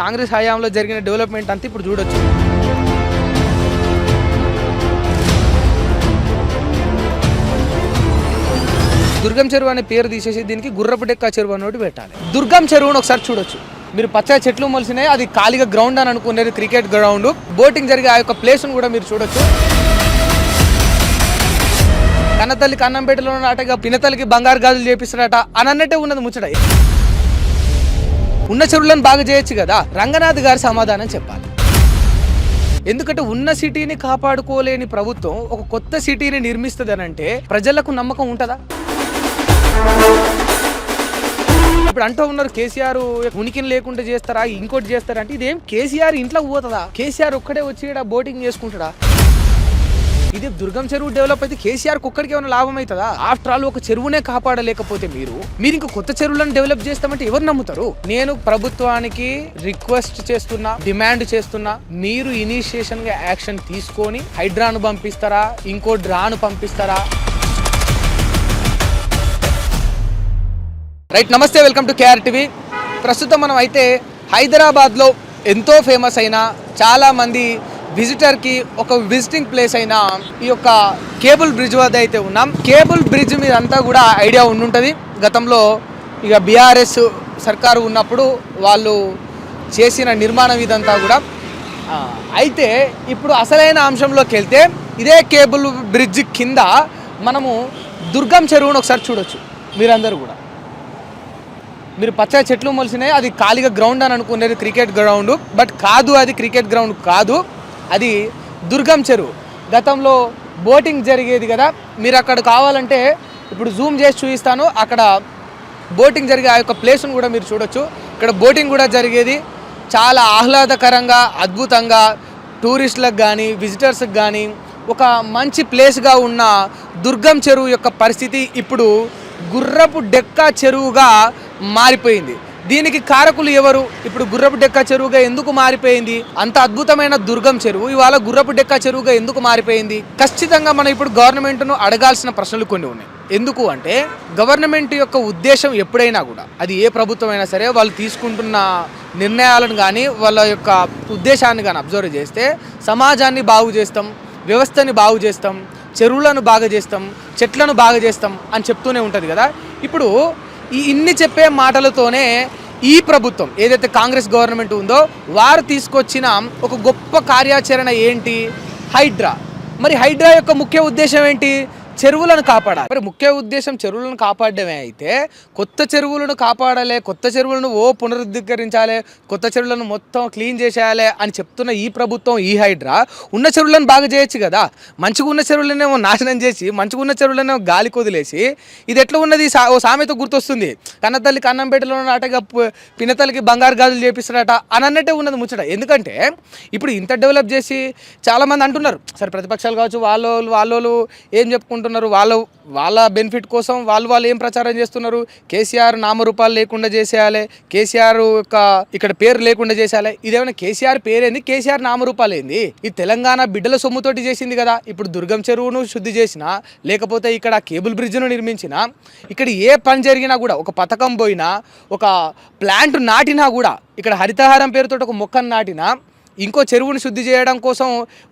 కాంగ్రెస్ హయాంలో జరిగిన డెవలప్మెంట్ అంతా ఇప్పుడు చూడొచ్చు. దుర్గం చెరువు అనే పేరు తీసేసి దీనికి గుర్రపు డెక్క చెరువు అన్నట్టు పెట్టాలి. దుర్గం చెరువును ఒకసారి చూడొచ్చు. మీరు పచ్చ చెట్లు మొలిసినాయి, అది ఖాళీగా గ్రౌండ్ అని అనుకునేది క్రికెట్ గ్రౌండ్. బోటింగ్ జరిగే ఆ యొక్క ప్లేస్ను కూడా మీరు చూడొచ్చు. కన్నతల్లికి అన్నంపేటలో ఉన్నట్టుగా పినతల్లికి బంగారు గాజులు చేపిస్తారట అని అన్నట్టే ఉన్నది ముచ్చట. ఉన్న చెరువులను బాగా చేయొచ్చు కదా. రంగనాథ్ గారి సమాధానం చెప్పాలి. ఎందుకంటే ఉన్న సిటీని కాపాడుకోలేని ప్రభుత్వం ఒక కొత్త సిటీని నిర్మిస్తుంది అని అంటే ప్రజలకు నమ్మకం ఉంటుందా? ఇప్పుడు అంటూ ఉన్నారు కేసీఆర్ ఉనికిని లేకుండా చేస్తారా, ఇంకోటి చేస్తారా అంటే ఇదేం కేసీఆర్ ఇంట్లోకి పోతుందా? కేసీఆర్ ఒక్కడే వచ్చి బోటింగ్ చేసుకుంటాడా? ఇది దుర్గం చెరువు డెవలప్ అయితే కేసీఆర్ ఒక్కడికి ఏమైనా లాభం అవుతుందా? ఆఫ్టర్ ఆల్ ఒక చెరువునే కాపాడలేకపోతే మీరు ఇంకో కొత్త చెరువులను డెవలప్ చేస్తామంటే ఎవరు నమ్ముతారు? నేను ప్రభుత్వానికి రిక్వెస్ట్ చేస్తున్నా, డిమాండ్ చేస్తున్నా, మీరు ఇనిషియేషన్ గా యాక్షన్ తీసుకొని హైడ్రాను పంపిస్తారా, ఇంకో డ్రాను పంపిస్తారా? రైట్, నమస్తే, వెల్కమ్ టు కేఆర్ టీవీ. ప్రస్తుతం మనం అయితే హైదరాబాద్లో ఎంతో ఫేమస్ అయిన చాలా మంది విజిటర్కి ఒక విజిటింగ్ ప్లేస్ అయిన ఈ యొక్క కేబుల్ బ్రిడ్జ్ వద్ద అయితే ఉన్నాం. కేబుల్ బ్రిడ్జ్ మీద అంతా కూడా ఐడియా ఉండుంటుంది. గతంలో ఇక బీఆర్ఎస్ సర్కారు ఉన్నప్పుడు వాళ్ళు చేసిన నిర్మాణం ఇదంతా కూడా. అయితే ఇప్పుడు అసలైన అంశంలోకి వెళ్తే ఇదే కేబుల్ బ్రిడ్జ్ కింద మనము దుర్గం చెరువును ఒకసారి చూడొచ్చు. మీరందరూ కూడా మీరు పచ్చ చెట్లు మొలిసినాయి, అది ఖాళీగా గ్రౌండ్ అని అనుకునేది క్రికెట్ గ్రౌండ్. బట్ కాదు, అది క్రికెట్ గ్రౌండ్ కాదు, అది దుర్గం చెరువు. గతంలో బోటింగ్ జరిగేది కదా. మీరు అక్కడ కావాలంటే ఇప్పుడు జూమ్ చేసి చూపిస్తాను. అక్కడ బోటింగ్ జరిగే ఆ యొక్క ప్లేస్ను కూడా మీరు చూడొచ్చు. ఇక్కడ బోటింగ్ కూడా జరిగేది. చాలా ఆహ్లాదకరంగా, అద్భుతంగా, టూరిస్టులకు కానీ విజిటర్స్కి కానీ ఒక మంచి ప్లేస్గా ఉన్న దుర్గం చెరువు యొక్క పరిస్థితి ఇప్పుడు గుర్రపు డెక్క చెరువుగా మారిపోయింది. దీనికి కారకులు ఎవరు? ఇప్పుడు గుర్రపు డెక్క చెరువుగా ఎందుకు మారిపోయింది? అంత అద్భుతమైన దుర్గం చెరువు ఇవాళ గుర్రపు డెక్క చెరువుగా ఎందుకు మారిపోయింది? ఖచ్చితంగా మనం ఇప్పుడు గవర్నమెంట్ను అడగాల్సిన ప్రశ్నలు కొన్ని ఉన్నాయి. ఎందుకు అంటే గవర్నమెంట్ యొక్క ఉద్దేశం ఎప్పుడైనా కూడా, అది ఏ ప్రభుత్వం అయినా సరే, వాళ్ళు తీసుకుంటున్న నిర్ణయాలను కానీ వాళ్ళ యొక్క ఉద్దేశాన్ని కానీ అబ్జర్వ్ చేస్తే సమాజాన్ని బాగు చేస్తాం, వ్యవస్థని బాగు చేస్తాం, చెరువులను బాగా చేస్తాం, చెట్లను బాగా చేస్తాం అని చెప్తూనే ఉంటుంది కదా. ఇప్పుడు ఇన్ని చెప్పే మాటలతోనే ఈ ప్రభుత్వం ఏదైతే కాంగ్రెస్ గవర్నమెంట్ ఉందో వారు తీసుకొచ్చిన ఒక గొప్ప కార్యాచరణ ఏంటి? హైడ్రా. మరి హైడ్రా యొక్క ముఖ్య ఉద్దేశం ఏంటి? చెరువులను కాపాడాలి. మరి ముఖ్య ఉద్దేశం చెరువులను కాపాడడమే అయితే కొత్త చెరువులను కాపాడాలి, కొత్త చెరువులను పునరుద్ధరించాలి, కొత్త చెరువులను మొత్తం క్లీన్ చేసేయాలి అని చెప్తున్న ఈ ప్రభుత్వం, ఈ హైడ్రా ఉన్న చెరువులను బాగా చేయొచ్చు కదా. మంచిగా ఉన్న చెరువులనేమో నాశనం చేసి, మంచిగా ఉన్న చెరువులనేమో గాలి కొదిలేసి, ఇది ఎట్లా ఉన్నది? ఓ సామెత గుర్తొస్తుంది. కన్నతల్లికి అన్నంపేటలో ఉన్నట్టుగా పినతల్లికి బంగారు గాజులు చేపిస్తారట అని అన్నట్టే ఉన్నది ముచ్చట. ఎందుకంటే ఇప్పుడు ఇంత డెవలప్ చేసి చాలామంది అంటున్నారు, సరే ప్రతిపక్షాలు కావచ్చు, వాళ్ళు ఏం చెప్పుకుంటున్నారు, వాళ్ళ బెనిఫిట్ కోసం వాళ్ళు ఏం ప్రచారం చేస్తున్నారు? కేసీఆర్ నామరూపాలు లేకుండా చేసేయాలి, కేసీఆర్ యొక్క ఇక్కడ పేరు లేకుండా చేసేయాలి. ఇదేమైనా కేసీఆర్ పేరేంది, కేసీఆర్ నామరూపాలు ఏంది? ఈ తెలంగాణ బిడ్డల సొమ్ముతోటి చేసింది కదా. ఇప్పుడు దుర్గం చెరువును శుద్ధి చేసినా, లేకపోతే ఇక్కడ కేబుల్ బ్రిడ్జ్ను నిర్మించినా, ఇక్కడ ఏ పని జరిగినా కూడా, ఒక పథకం పోయినా, ఒక ప్లాంట్ నాటినా కూడా, ఇక్కడ హరితహారం పేరుతో ఒక మొక్కను నాటినా, ఇంకో చెరువుని శుద్ధి చేయడం కోసం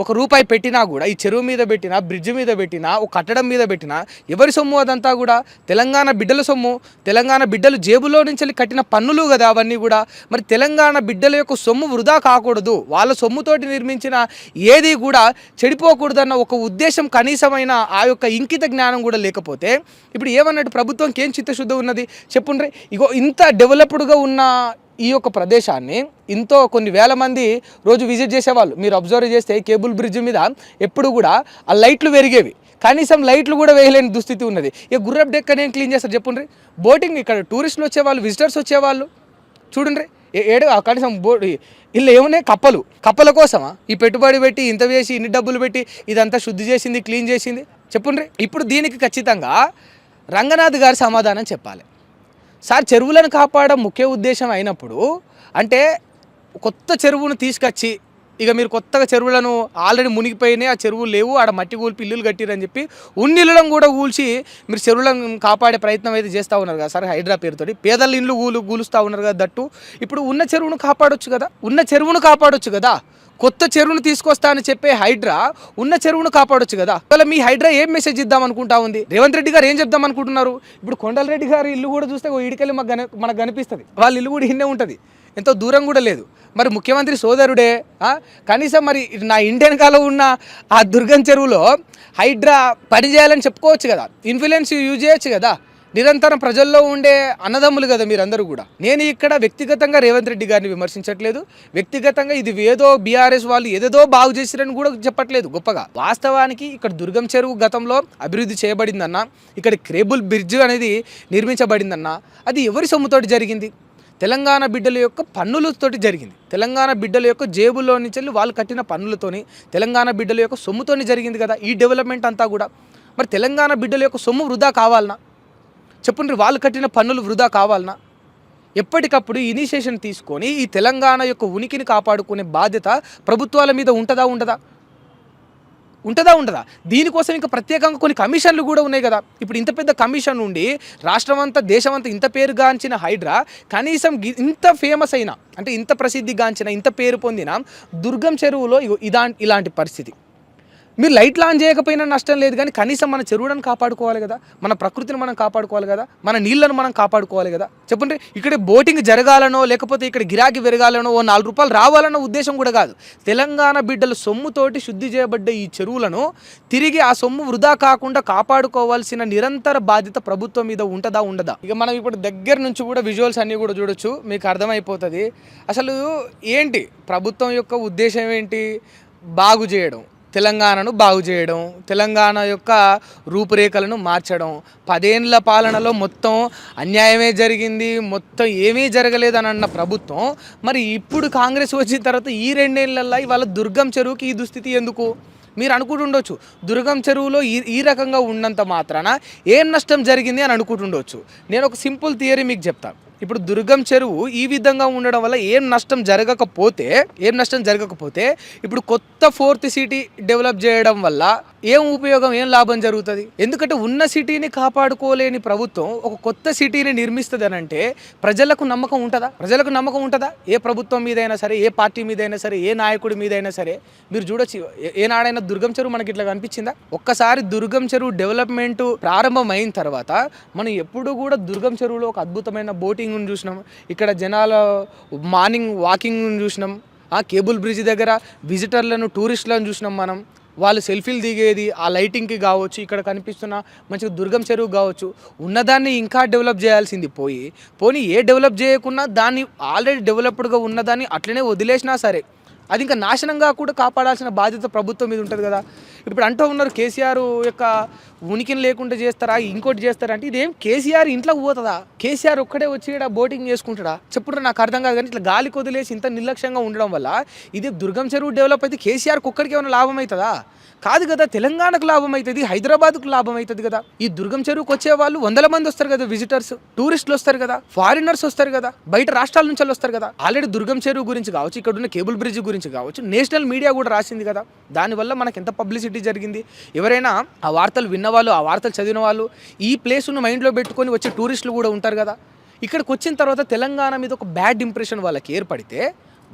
₹1 పెట్టినా కూడా, ఈ చెరువు మీద పెట్టినా, బ్రిడ్జ్ మీద పెట్టినా, ఒక కట్టడం మీద పెట్టినా ఎవరి సొమ్ము? అదంతా కూడా తెలంగాణ బిడ్డల సొమ్ము. తెలంగాణ బిడ్డలు జేబులో నుంచి కట్టిన పన్నులు కదా అవన్నీ కూడా. మరి తెలంగాణ బిడ్డల యొక్క సొమ్ము వృధా కాకూడదు, వాళ్ళ సొమ్ముతోటి నిర్మించిన ఏది కూడా చెడిపోకూడదన్న ఒక ఉద్దేశం, కనీసమైన ఆ యొక్క ఇంకిత జ్ఞానం కూడా లేకపోతే ఇప్పుడు ఏమన్నట్టు? ప్రభుత్వంకి ఏం చిత్తశుద్ధి ఉన్నది చెప్పుండ్రి? ఇగో ఇంత డెవలప్డ్గా ఉన్న ఈ యొక్క ప్రదేశాన్ని ఇంతో కొన్ని వేల మంది రోజు విజిట్ చేసేవాళ్ళు. మీరు అబ్జర్వ్ చేస్తే కేబుల్ బ్రిడ్జ్ మీద ఎప్పుడు కూడా ఆ లైట్లు వెరిగేవి, కనీసం లైట్లు కూడా వేయలేని దుస్థితి ఉన్నది. ఇక గుర్రపు డెక్కని ఏం క్లీన్ చేస్తారు చెప్పుండ్రి? బోటింగ్, ఇక్కడ టూరిస్టులు వచ్చేవాళ్ళు, విజిటర్స్ వచ్చేవాళ్ళు చూడండి, కనీసం ఇల్లు ఏమున్నాయి? కప్పల కోసమా ఈ పెట్టుబడి పెట్టి, ఇంత వేసి, ఇన్ని డబ్బులు పెట్టి ఇదంతా శుద్ధి చేసింది, క్లీన్ చేసింది చెప్పుండ్రి? ఇప్పుడు దీనికి ఖచ్చితంగా రంగనాథ్ గారి సమాధానం చెప్పాలి. సార్, చెరువులను కాపాడడం ముఖ్య ఉద్దేశం అయినప్పుడు అంటే కొత్త చెరువును తీసుకొచ్చి ఇక మీరు కొత్తగా చెరువులను ఆల్రెడీ మునిగిపోయినాయి, ఆ చెరువులు లేవు, ఆడ మట్టి కూల్పి ఇల్లులు కట్టిరని చెప్పి ఉన్నిళ్ళను కూడా కూల్చి మీరు చెరువులను కాపాడే ప్రయత్నం అయితే చేస్తూ ఉన్నారు కదా సార్ హైడ్రా పేరుతోటి. పేదల ఇల్లు కూలుస్తూ ఉన్నారు కదా దట్టు. ఇప్పుడు ఉన్న చెరువును కాపాడొచ్చు కదా, కొత్త చెరువును తీసుకొస్తా అని చెప్పే హైడ్రా ఉన్న చెరువును కాపాడొచ్చు కదా. అసలు మీ హైడ్రా ఏం మెసేజ్ ఇద్దాం అనుకుంటా ఉంది? రేవంత్ రెడ్డి గారు ఏం చెప్దాం అనుకుంటున్నారు? ఇప్పుడు కొండలరెడ్డి గారి ఇల్లు కూడా చూస్తే ఈడికెళ్ళి మనకు కనిపిస్తుంది, వాళ్ళ ఇల్లు కూడా ఇన్నే ఉంటుంది, ఎంతో దూరం కూడా లేదు. మరి ముఖ్యమంత్రి సోదరుడే కనీసం మరి నా ఇండియన్ కాలో ఉన్న ఆ దుర్గం చెరువులో హైడ్రా పని చేయాలని చెప్పుకోవచ్చు కదా, ఇన్ఫ్లుయెన్స్ యూజ్ చేయొచ్చు కదా. నిరంతరం ప్రజల్లో ఉండే అన్నదమ్ములు కదా మీరందరూ కూడా. నేను ఇక్కడ వ్యక్తిగతంగా రేవంత్ రెడ్డి గారిని విమర్శించట్లేదు, వ్యక్తిగతంగా ఇది ఏదో బీఆర్ఎస్ వాళ్ళు ఏదేదో బాగు చేసిరని కూడా చెప్పట్లేదు గొప్పగా. వాస్తవానికి ఇక్కడ దుర్గం చెరువు గతంలో అభివృద్ధి చేయబడిందన్న, ఇక్కడ కేబుల్ బ్రిడ్జ్ అనేది నిర్మించబడిందన్న, అది ఎవరి సొమ్ముతోటి జరిగింది? తెలంగాణ బిడ్డల యొక్క పన్నులతోటి జరిగింది. తెలంగాణ బిడ్డల యొక్క జేబుల్లో నుంచి వెళ్ళి వాళ్ళు కట్టిన పన్నులతోని, తెలంగాణ బిడ్డల యొక్క సొమ్ముతోని జరిగింది కదా ఈ డెవలప్మెంట్ అంతా కూడా. మరి తెలంగాణ బిడ్డల యొక్క సొమ్ము వృధా కావాలనా చెప్పండి? వాళ్ళు కట్టిన పన్నులు వృధా కావాలనా? ఎప్పటికప్పుడు ఇనిషియేషన్ తీసుకొని ఈ తెలంగాణ యొక్క ఉనికిని కాపాడుకునే బాధ్యత ప్రభుత్వాల మీద ఉంటుందా? దీనికోసం ఇంకా ప్రత్యేకంగా కొన్ని కమిషన్లు కూడా ఉన్నాయి కదా. ఇప్పుడు ఇంత పెద్ద కమిషన్ ఉండి రాష్ట్రమంతా దేశమంతా ఇంత పేరుగాంచిన హైడ్రా కనీసం ఇంత ఫేమస్ అయినా, అంటే ఇంత ప్రసిద్ధిగాంచిన, ఇంత పేరు పొందిన దుర్గం చెరువులో ఇలాంటి పరిస్థితి. మీరు లైట్లు ఆన్ చేయకపోయినా నష్టం లేదు, కానీ కనీసం మన చెరువులను కాపాడుకోవాలి కదా, మన ప్రకృతిని మనం కాపాడుకోవాలి కదా, మన నీళ్ళను మనం కాపాడుకోవాలి కదా. చెప్పండి, ఇక్కడ బోటింగ్ జరగాలనో లేకపోతే ఇక్కడ గిరాకీ పెరగాలనో ఓ 4 రూపాయలు రావాలన్న ఉద్దేశం కూడా కాదు. తెలంగాణ బిడ్డల సొమ్ముతోటి శుద్ధి చేయబడ్డ ఈ చెరువులను తిరిగి ఆ సొమ్ము వృధా కాకుండా కాపాడుకోవాల్సిన నిరంతర బాధ్యత ప్రభుత్వం మీద ఉండదా? ఇక మనం ఇప్పుడు దగ్గర నుంచి కూడా విజువల్స్ అన్నీ కూడా చూడొచ్చు, మీకు అర్థమైపోతుంది అసలు ఏంటి ప్రభుత్వం యొక్క ఉద్దేశం ఏంటి. బాగు చేయడం, తెలంగాణను బాగు చేయడం, తెలంగాణ యొక్క రూపురేఖలను మార్చడం. 10 ఏళ్ల పాలనలో మొత్తం అన్యాయమే జరిగింది, మొత్తం ఏమీ జరగలేదని అన్న ప్రభుత్వం మరి ఇప్పుడు కాంగ్రెస్ వచ్చిన తర్వాత ఈ 2 ఏళ్లలో ఇవాళ దుర్గం చెరువుకి ఈ దుస్థితి ఎందుకు? మీరు అనుకుంటుండొచ్చు దుర్గం చెరువులో ఈ రకంగా ఉన్నంత మాత్రాన ఏం నష్టం జరిగింది అని అనుకుంటుండొచ్చు. నేను ఒక సింపుల్ థియరీ మీకు చెప్తాను. ఇప్పుడు దుర్గం చెరువు ఈ విధంగా ఉండడం వల్ల ఏం నష్టం జరగకపోతే ఇప్పుడు కొత్త 4th సిటీ డెవలప్ చేయడం వల్ల ఏం ఉపయోగం, ఏం లాభం జరుగుతుంది? ఎందుకంటే ఉన్న సిటీని కాపాడుకోలేని ప్రభుత్వం ఒక కొత్త సిటీని నిర్మిస్తుంది అని అంటే ప్రజలకు నమ్మకం ఉంటుందా? ఏ ప్రభుత్వం మీదైనా సరే, ఏ పార్టీ మీదైనా సరే, ఏ నాయకుడి మీదైనా సరే మీరు చూడొచ్చు, ఏనాడైనా దుర్గం చెరువు మనకి ఇట్లా కనిపించిందా? ఒక్కసారి దుర్గం చెరువు డెవలప్మెంట్ ప్రారంభమైన తర్వాత మనం ఎప్పుడు కూడా దుర్గం చెరువులో ఒక అద్భుతమైన బోటింగ్ చూసినాం, ఇక్కడ జనాల మార్నింగ్ వాకింగ్ చూసినాం, ఆ కేబుల్ బ్రిడ్జ్ దగ్గర విజిటర్లను, టూరిస్టులను చూసినాం మనం. వాళ్ళు సెల్ఫీలు దిగేది ఆ లైటింగ్కి కావచ్చు, ఇక్కడ కనిపిస్తున్న మంచిగా దుర్గం చెరువు కావచ్చు. ఉన్నదాన్ని ఇంకా డెవలప్ చేయాల్సింది పోనీ ఏ డెవలప్ చేయకున్నా దాన్ని ఆల్రెడీ డెవలప్డ్గా ఉన్నదాన్ని అట్లనే వదిలేసినా సరే అది ఇంకా నాశనంగా కూడా కాపాడాల్సిన బాధ్యత ప్రభుత్వం మీద ఉంటుంది కదా. ఇప్పుడు అంటూ ఉన్నారు కేసీఆర్ యొక్క ఉనికిని లేకుండా చేస్తారా, ఇంకోటి చేస్తారా అంటే ఇదేం కేసీఆర్ ఇంట్లోకి పోతుందా? కేసీఆర్ ఒక్కడే వచ్చి ఇక్కడ బోటింగ్ చేసుకుంటాడా? చెప్పుకుంటారు, నాకు అర్థం కాదు. కానీ ఇట్లా గాలికి వదిలేసి ఇంత నిర్లక్ష్యంగా ఉండడం వల్ల ఇది దుర్గం చెరువు డెవలప్ అయితే కేసీఆర్కి ఒక్కడికి ఏమైనా లాభం అవుతుందా? కాదు కదా, తెలంగాణకు లాభం అవుతుంది, హైదరాబాద్కు లాభం అవుతుంది కదా. ఈ దుర్గం చెరువుకి వచ్చే వాళ్ళు 100 మంది వస్తారు కదా, విజిటర్స్, టూరిస్టులు వస్తారు కదా, ఫారినర్స్ వస్తారు కదా, బయట రాష్ట్రాల నుంచి వస్తారు కదా. ఆల్రెడీ దుర్గం చెరువు గురించి కావచ్చు, ఇక్కడ ఉన్న కేబుల్ బ్రిడ్జ్ గురించి కావచ్చు, నేషనల్ మీడియా కూడా రాసింది కదా. దానివల్ల మనకు ఎంత పబ్లిసిటీ జరిగింది. ఎవరైనా ఆ వార్తలు విన్నవాళ్ళు, ఆ వార్తలు చదివిన వాళ్ళు, ఈ ప్లేస్ను మైండ్లో పెట్టుకొని వచ్చే టూరిస్టులు కూడా ఉంటారు కదా. ఇక్కడికి వచ్చిన తర్వాత తెలంగాణ మీద ఒక బ్యాడ్ ఇంప్రెషన్ వాళ్ళకి ఏర్పడితే,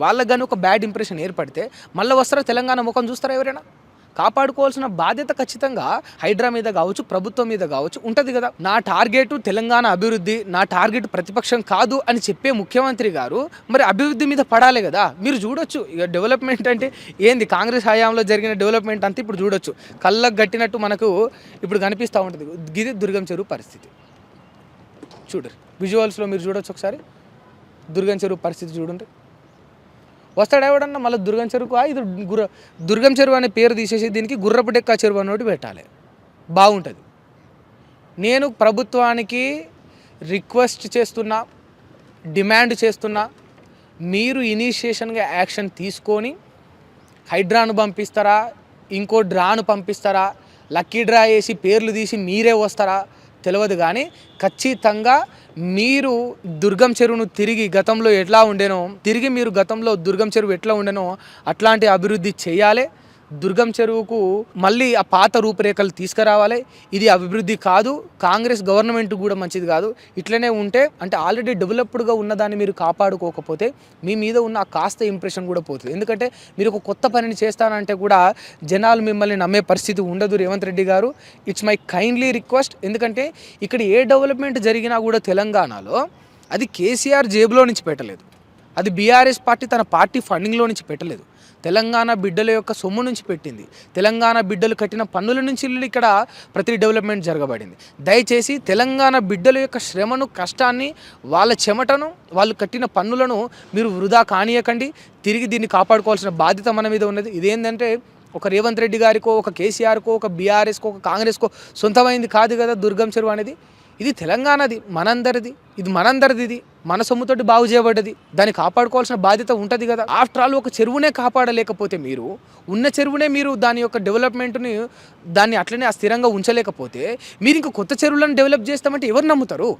వాళ్ళకి కానీ ఒక బ్యాడ్ ఇంప్రెషన్ ఏర్పడితే మళ్ళీ వస్తారా తెలంగాణ ముఖం చూస్తారా ఎవరైనా? కాపాడుకోవాల్సిన బాధ్యత ఖచ్చితంగా హైడ్రా మీద కావచ్చు, ప్రభుత్వం మీద కావచ్చు ఉంటుంది కదా. నా టార్గెట్ తెలంగాణ అభివృద్ధి, నా టార్గెట్ ప్రతిపక్షం కాదు అని చెప్పే ముఖ్యమంత్రి గారు మరి అభివృద్ధి మీద పడాలి కదా. మీరు చూడొచ్చు ఇక డెవలప్మెంట్ అంటే ఏంది, కాంగ్రెస్ హయాంలో జరిగిన డెవలప్మెంట్ అంతా ఇప్పుడు చూడొచ్చు, కళ్ళకు గట్టినట్టు మనకు ఇప్పుడు కనిపిస్తూ ఉంటుంది. ఇది దుర్గం చెరువు పరిస్థితి చూడరు, విజువల్స్లో మీరు చూడొచ్చు ఒకసారి దుర్గం చెరువు పరిస్థితి చూడండి. వస్తాడు ఎవడన్నా మళ్ళీ దుర్గం చెరువుకు ఇది దుర్గం చెరువు అనే పేరు తీసేసి దీనికి గుర్రపు డెక్క చెరువు అన్నోటి పెట్టాలి, బాగుంటుంది. నేను ప్రభుత్వానికి రిక్వెస్ట్ చేస్తున్నా, డిమాండ్ చేస్తున్నా, మీరు ఇనిషియేషన్గా యాక్షన్ తీసుకొని హైడ్రాను పంపిస్తారా, ఇంకో డ్రాను పంపిస్తారా, లక్కీ డ్రా వేసి పేర్లు తీసి మీరే వస్తారా, తెలియదు కానీ ఖచ్చితంగా మీరు దుర్గం చెరువును తిరిగి గతంలో ఎట్లా ఉండేనో తిరిగి మీరు గతంలో దుర్గం చెరువు ఎట్లా ఉండేనో అట్లాంటి అభివృద్ధి చేయాలి. దుర్గం చెరువుకు మళ్ళీ ఆ పాత రూపురేఖలు తీసుకురావాలి. ఇది అభివృద్ధి కాదు, కాంగ్రెస్ గవర్నమెంట్ కూడా మంచిది కాదు. ఇట్లనే ఉంటే అంటే ఆల్రెడీ డెవలప్డ్గా ఉన్నదాన్ని మీరు కాపాడుకోకపోతే మీ మీద ఉన్న ఆ కాస్త ఇంప్రెషన్ కూడా పోతుంది. ఎందుకంటే మీరు ఒక కొత్త పనిని చేస్తానంటే కూడా జనాలు మిమ్మల్ని నమ్మే పరిస్థితి ఉండదు. రేవంత్ రెడ్డి గారు, ఇట్స్ మై కైండ్లీ రిక్వెస్ట్. ఎందుకంటే ఇక్కడ ఏ డెవలప్మెంట్ జరిగినా కూడా తెలంగాణలో అది కేసీఆర్ జేబులో నుంచి పెట్టలేదు, అది బీఆర్ఎస్ పార్టీ తన పార్టీ ఫండింగ్లో నుంచి పెట్టలేదు, తెలంగాణ బిడ్డల యొక్క సొమ్ము నుంచి పెట్టింది. తెలంగాణ బిడ్డలు కట్టిన పన్నుల నుంచి ఇక్కడ ప్రతి డెవలప్మెంట్ జరగబడింది. దయచేసి తెలంగాణ బిడ్డల యొక్క శ్రమను, కష్టాన్ని, వాళ్ళ చెమటను, వాళ్ళు కట్టిన పన్నులను మీరు వృధా కానీయకండి. తిరిగి దీన్ని కాపాడుకోవాల్సిన బాధ్యత మన మీద ఉన్నది. ఇదేంటంటే ఒక రేవంత్ రెడ్డి గారికో, ఒక కేసీఆర్కో, ఒక బీఆర్ఎస్కో, ఒక కాంగ్రెస్కో సొంతమైంది కాదు కదా దుర్గం చెరువు అనేది. ఇది తెలంగాణది, మనందరిది. ఇది మనందరిది, ఇది మన సొమ్ముతోటి బాగు చేయబడ్డది. దాన్ని కాపాడుకోవాల్సిన బాధ్యత ఉంటుంది కదా. ఆఫ్టర్ ఆల్ ఒక చెరువునే కాపాడలేకపోతే, మీరు ఉన్న చెరువునే మీరు దాని యొక్క డెవలప్మెంట్ని దాన్ని అట్లనే స్థిరంగా ఉంచలేకపోతే మీరు ఇంకా కొత్త చెరువులను డెవలప్ చేస్తామంటే ఎవరు నమ్ముతారు?